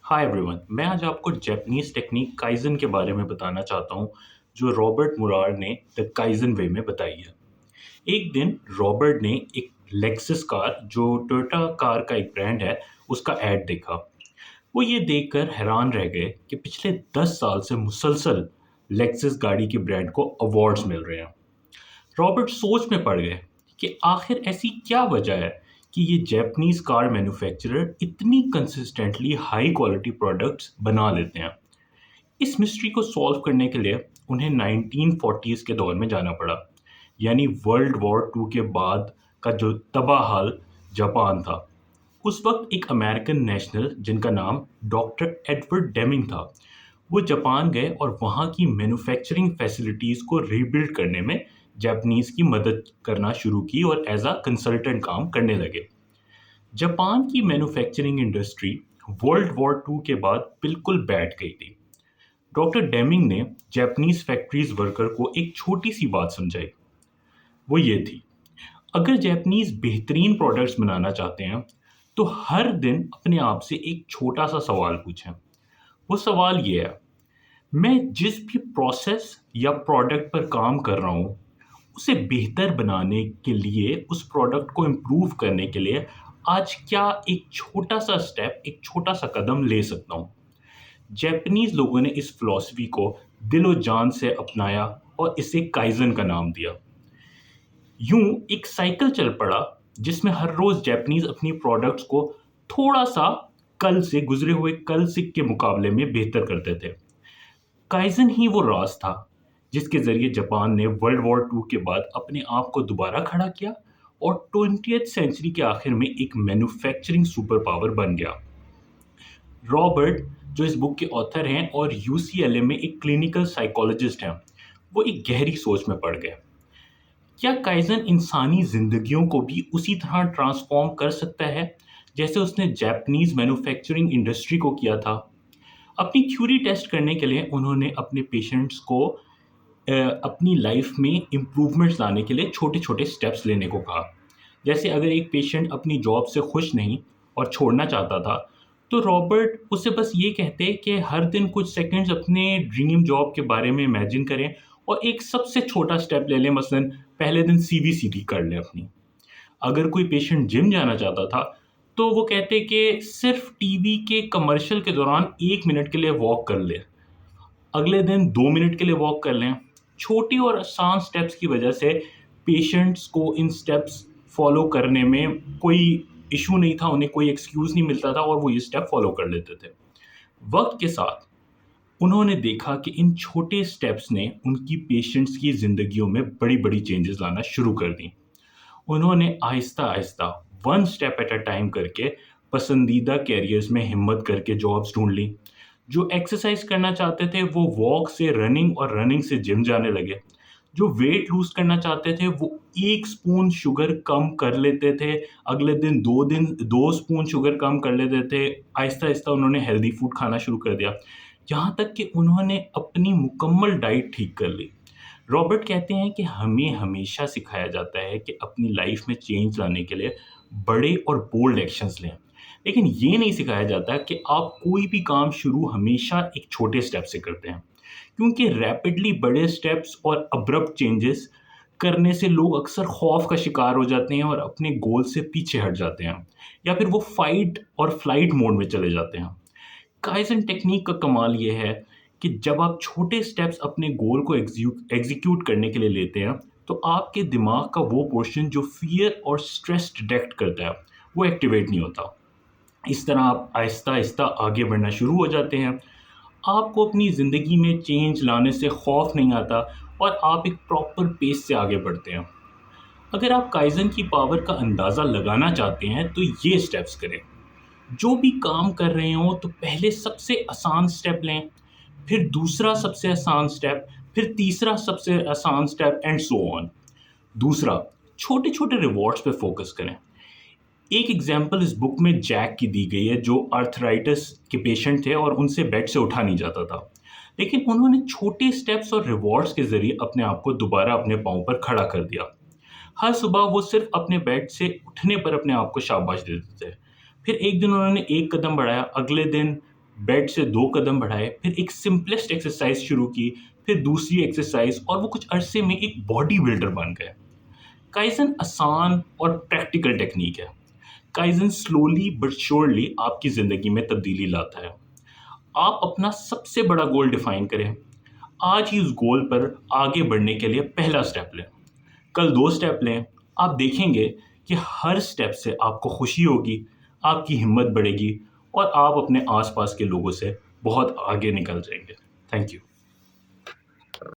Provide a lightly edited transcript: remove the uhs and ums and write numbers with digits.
Hi everyone, मैं आज आपको जापानीज़ टेक्निक काइज़न के बारे में बताना चाहता हूँ, जो रॉबर्ट मुरार ने द काइज़न वे में बताई है। एक दिन रॉबर्ट ने एक लेक्सस कार, जो टोयोटा कार का एक ब्रांड है, उसका ऐड देखा। वो ये देखकर हैरान रह गए कि पिछले 10 साल से मुसलसल लेक्सस गाड़ी के ब्रांड को अवार्ड्स मिल रहे हैं। रॉबर्ट सोच में पड़ गए कि आखिर ऐसी क्या वजह है कि ये जापानीज कार मैन्युफैक्चरर इतनी कंसिस्टेंटली हाई क्वालिटी प्रोडक्ट्स बना लेते हैं। इस मिस्ट्री को सॉल्व करने के लिए उन्हें 1940s के दौर में जाना पड़ा, यानी वर्ल्ड वॉर टू के बाद का जो तबाह हाल जापान था। उस वक्त एक अमेरिकन नेशनल जिनका नाम डॉक्टर एडवर्ड डेमिंग था, वो जापान गए और वहाँ की मैन्युफैक्चरिंग फैसिलिटीज़ को रीबिल्ड करने में जापानीज़ की मदद करना शुरू की और एज अ कंसल्टेंट काम करने लगे। जापान की manufacturing industry world war two के बाद बिल्कुल बैठ गई थी। डॉक्टर डेमिंग ने जापानीज फैक्ट्रीज वर्कर को एक छोटी सी बात समझाई। वो ये थी, अगर जापानीज बेहतरीन प्रोडक्ट्स बनाना चाहते हैं तो हर दिन अपने आप से एक छोटा सा सवाल पूछें। वो सवाल ये है, मैं जिस भी प्रोसेस या प्रोडक्ट पर काम कर रहा हूँ, उसे बेहतर बनाने के लिए, उस प्रोडक्ट को इम्प्रूव करने के लिए आज क्या एक छोटा सा स्टेप, एक छोटा सा कदम ले सकता हूँ। जापानीज लोगों ने इस फिलॉसफी को दिलो जान से अपनाया और इसे काइजन का नाम दिया। यूं एक साइकिल चल पड़ा जिसमें हर रोज जापानीज अपनी प्रोडक्ट्स को थोड़ा सा कल से गुजरे हुए कल से के मुकाबले में बेहतर करते थे। काइजन ही वो राज था जिसके जरिए जापान ने वर्ल्ड वॉर टू के बाद अपने आप को दोबारा खड़ा किया और 20th सेंचुरी के आखिर में एक मैन्युफैक्चरिंग सुपर पावर बन गया। रॉबर्ट, जो इस बुक के ऑथर हैं और यूसीएलए में एक क्लिनिकल साइकोलॉजिस्ट हैं, वो एक गहरी सोच में पड़ गए। क्या काइजन इंसानी जिंदगियों को भी उसी तरह ट्रांसफॉर्म कर सकता है जैसे उसने जापानीज मैन्युफैक्चरिंग इंडस्ट्री को किया था? अपनी थ्योरी टेस्ट करने के लिए उन्होंने अपने पेशेंट्स को अपनी लाइफ में इम्प्रूवमेंट्स लाने के लिए छोटे-छोटे स्टेप्स लेने को कहा। जैसे अगर एक पेशेंट अपनी जॉब से खुश नहीं और छोड़ना चाहता था, तो रॉबर्ट उसे बस ये कहते कि हर दिन कुछ सेकंड्स अपने ड्रीम जॉब के बारे में इमेजिन करें और एक सबसे छोटा स्टेप ले लें, मसलन पहले दिन सीवी-सीडी कर लें अपनी। अगर कोई पेशेंट जिम जाना चाहता था, तो वो कहते कि सिर्फ टीवी के कमर्शियल के दौरान 1 मिनट के लिए वॉक कर लें। अगले दिन 2 मिनट के लिए वॉक कर लें। छोटी और आसान स्टेप्स की वजह से पेशेंट्स को इन स्टेप्स फ़ॉलो करने में कोई इश्यू नहीं था, उन्हें कोई एक्सक्यूज़ नहीं मिलता था और वो ये स्टेप फ़ॉलो कर लेते थे। वक़्त के साथ उन्होंने देखा कि इन छोटे स्टेप्स ने उनकी पेशेंट्स की ज़िंदगियों में बड़ी-बड़ी चेंजेज़ लाना शुरू कर दी। उन्होंने आहिस्ता-आहिस्ता, one step at a time करके पसंदीदा कैरियर्स में हिम्मत करके जॉब्स ढूँढ ली। जो एक्सरसाइज़ करना चाहते थे, वो वॉक से रनिंग और रनिंग से जिम जाने लगे। जो वेट लूज़ करना चाहते थे, वो 1 स्पून शुगर कम कर लेते थे, अगले दिन 2 स्पून शुगर कम कर लेते थे। आहिस्ता-आहिस्ता उन्होंने हेल्दी फूड खाना शुरू कर दिया, यहाँ तक कि उन्होंने अपनी मुकम्मल डाइट ठीक कर ली। रॉबर्ट कहते हैं कि हमें हमेशा सिखाया जाता है कि अपनी लाइफ में चेंज लाने के लिए बड़े और बोल्ड एक्शंस लें, लेकिन ये नहीं सिखाया जाता कि आप कोई भी काम शुरू हमेशा एक छोटे स्टेप से करते हैं, क्योंकि रैपिडली बड़े स्टेप्स और अब्रप्ट चेंजेस करने से लोग अक्सर खौफ का शिकार हो जाते हैं और अपने गोल से पीछे हट जाते हैं, या फिर वो फाइट और फ्लाइट मोड में चले जाते हैं। काइज़न टेक्नीक का कमाल ये है कि जब आप छोटे स्टेप्स अपने गोल को एग्ज़ीक्यूट करने के लिए लेते हैं, तो आपके दिमाग का वो पोर्शन जो फ़ियर और स्ट्रेस डिटेक्ट करता है, वो एक्टिवेट नहीं होता। इस तरह आप आहिस्ता-आहिस्ता आगे बढ़ना शुरू हो जाते हैं। आपको अपनी ज़िंदगी में चेंज लाने से खौफ नहीं आता और आप एक प्रॉपर पेस से आगे बढ़ते हैं। अगर आप काइज़न की पावर का अंदाज़ा लगाना चाहते हैं, तो ये स्टेप्स करें। जो भी काम कर रहे हों, तो पहले सबसे आसान स्टेप लें, फिर दूसरा सबसे आसान स्टेप, फिर तीसरा सबसे आसान स्टेप एंड सो ऑन। दूसरा, छोटे-छोटे रिवॉर्ड्स पे फ़ोकस करें। एक एग्ज़ाम्पल इस बुक में जैक की दी गई है, जो आर्थराइटिस के पेशेंट थे और उनसे बेड से उठा नहीं जाता था। लेकिन उन्होंने छोटे स्टेप्स और रिवॉर्ड्स के ज़रिए अपने आप को दोबारा अपने पाँव पर खड़ा कर दिया। हर सुबह वो सिर्फ अपने बेड से उठने पर अपने आप को शाबाश देते थे। फिर एक दिन उन्होंने 1 कदम बढ़ाया, अगले दिन बेड से 2 कदम बढ़ाए, फिर एक सिंपलेस्ट एक्सरसाइज शुरू की, फिर दूसरी एक्सरसाइज और वो कुछ अरसे में एक बॉडी बिल्डर बन गए। काइज़न आसान और प्रैक्टिकल टेक्नीक है। काइज़न स्लोली बट श्योरली आपकी ज़िंदगी में तब्दीली लाता है। आप अपना सबसे बड़ा गोल डिफाइन करें। आज ही उस गोल पर आगे बढ़ने के लिए पहला स्टेप लें। कल 2 स्टेप लें। आप देखेंगे कि हर स्टेप से आपको खुशी होगी, आपकी हिम्मत बढ़ेगी और आप अपने आस-पास के लोगों से बहुत आगे निकल जाएँगे। Thank you.